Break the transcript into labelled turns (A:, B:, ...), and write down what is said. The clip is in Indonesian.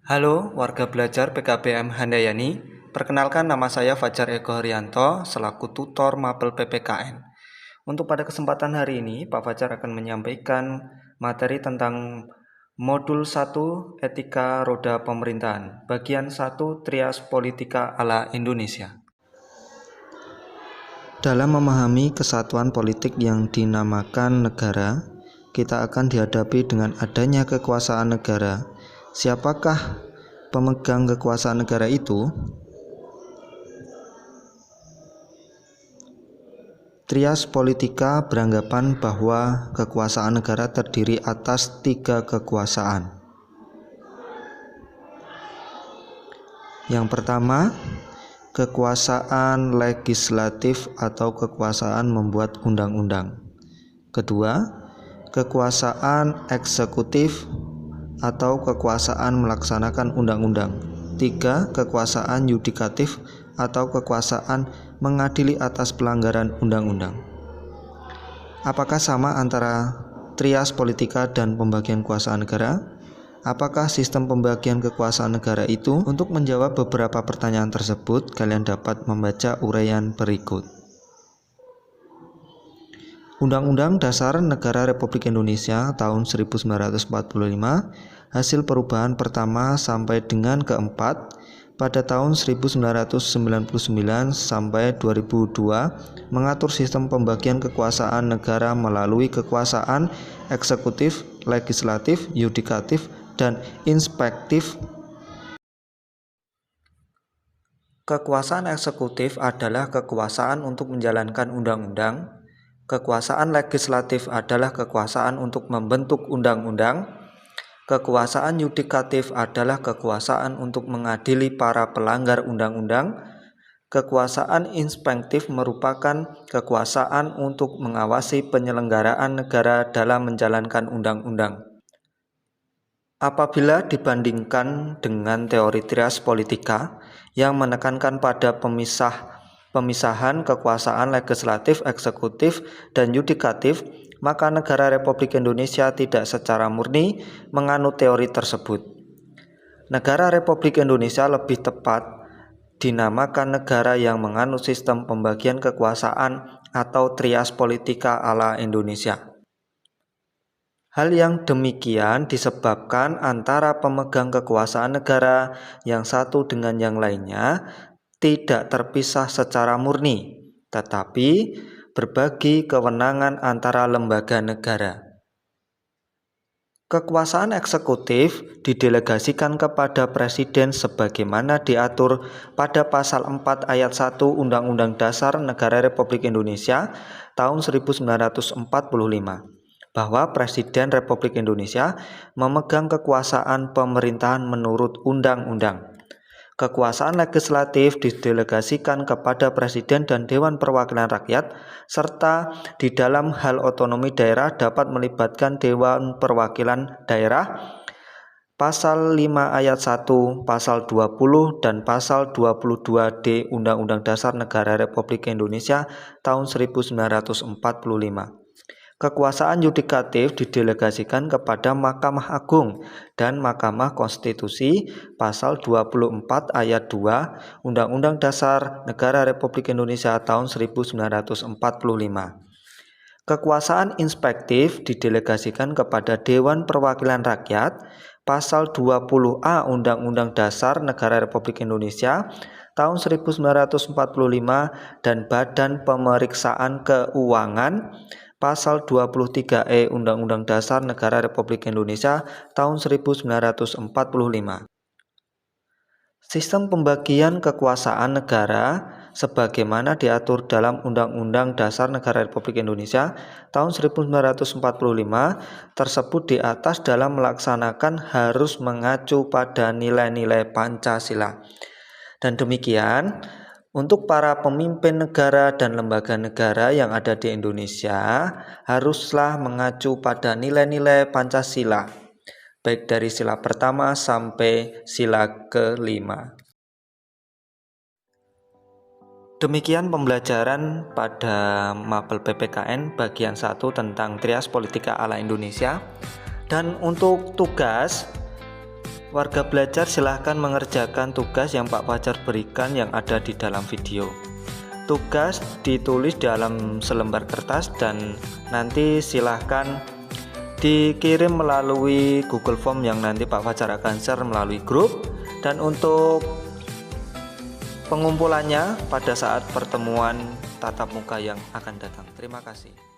A: Halo warga belajar PKBM Handayani, perkenalkan nama saya Fajar Eko Haryanto selaku tutor Mapel PPKN. Untuk pada kesempatan hari ini, Pak Fajar akan menyampaikan materi tentang Modul 1 Etika Roda Pemerintahan, Bagian 1 Trias Politika ala Indonesia. Dalam memahami kesatuan politik yang dinamakan negara, kita akan dihadapi dengan adanya kekuasaan negara. Siapakah pemegang kekuasaan negara itu? Trias politika beranggapan bahwa kekuasaan negara terdiri atas 3 kekuasaan. Yang pertama, kekuasaan legislatif atau kekuasaan membuat undang-undang. Kedua, kekuasaan eksekutif atau kekuasaan melaksanakan undang-undang. 3. Kekuasaan yudikatif atau kekuasaan mengadili atas pelanggaran undang-undang. Apakah sama antara trias politika dan pembagian kekuasaan negara? Apakah sistem pembagian kekuasaan negara itu? Untuk menjawab beberapa pertanyaan tersebut, kalian dapat membaca uraian berikut. Undang-Undang Dasar Negara Republik Indonesia tahun 1945, hasil perubahan pertama sampai dengan keempat pada tahun 1999 sampai 2002 mengatur sistem pembagian kekuasaan negara melalui kekuasaan eksekutif, legislatif, yudikatif, dan inspektif. Kekuasaan eksekutif adalah kekuasaan untuk menjalankan undang-undang. Kekuasaan legislatif adalah kekuasaan untuk membentuk undang-undang. Kekuasaan yudikatif adalah kekuasaan untuk mengadili para pelanggar undang-undang. Kekuasaan inspektif merupakan kekuasaan untuk mengawasi penyelenggaraan negara dalam menjalankan undang-undang. Apabila dibandingkan dengan teori trias politika yang menekankan pada pemisahan kekuasaan legislatif, eksekutif, dan yudikatif, maka negara Republik Indonesia tidak secara murni menganut teori tersebut. Negara Republik Indonesia lebih tepat dinamakan negara yang menganut sistem pembagian kekuasaan atau trias politika ala Indonesia. Hal yang demikian disebabkan antara pemegang kekuasaan negara yang satu dengan yang lainnya tidak terpisah secara murni, tetapi berbagi kewenangan antara lembaga negara. Kekuasaan eksekutif didelegasikan kepada Presiden sebagaimana diatur pada pasal 4 ayat 1 Undang-Undang Dasar Negara Republik Indonesia tahun 1945. Bahwa Presiden Republik Indonesia memegang kekuasaan pemerintahan menurut undang-undang. Kekuasaan legislatif didelegasikan kepada Presiden dan Dewan Perwakilan Rakyat, serta di dalam hal otonomi daerah dapat melibatkan Dewan Perwakilan Daerah. Pasal 5 ayat 1, Pasal 20, dan Pasal 22D Undang-Undang Dasar Negara Republik Indonesia tahun 1945. Kekuasaan yudikatif didelegasikan kepada Mahkamah Agung dan Mahkamah Konstitusi pasal 24 ayat 2 Undang-Undang Dasar Negara Republik Indonesia tahun 1945. Kekuasaan inspektif didelegasikan kepada Dewan Perwakilan Rakyat pasal 20A Undang-Undang Dasar Negara Republik Indonesia tahun 1945 dan Badan Pemeriksaan Keuangan pasal 23E Undang-Undang Dasar Negara Republik Indonesia tahun 1945. Sistem pembagian kekuasaan negara sebagaimana diatur dalam Undang-Undang Dasar Negara Republik Indonesia tahun 1945 tersebut di atas dalam melaksanakan harus mengacu pada nilai-nilai Pancasila. Dan demikian, untuk para pemimpin negara dan lembaga negara yang ada di Indonesia haruslah mengacu pada nilai-nilai Pancasila, baik dari sila pertama sampai sila kelima. Demikian pembelajaran pada Mapel PPKN bagian 1 tentang trias politika ala Indonesia. Dan untuk tugas Warga belajar silahkan mengerjakan tugas yang Pak Fajar berikan yang ada di dalam video. Tugas ditulis dalam selembar kertas dan nanti silahkan dikirim melalui Google Form yang nanti Pak Fajar akan share melalui grup. Dan untuk pengumpulannya pada saat pertemuan tatap muka yang akan datang. Terima kasih.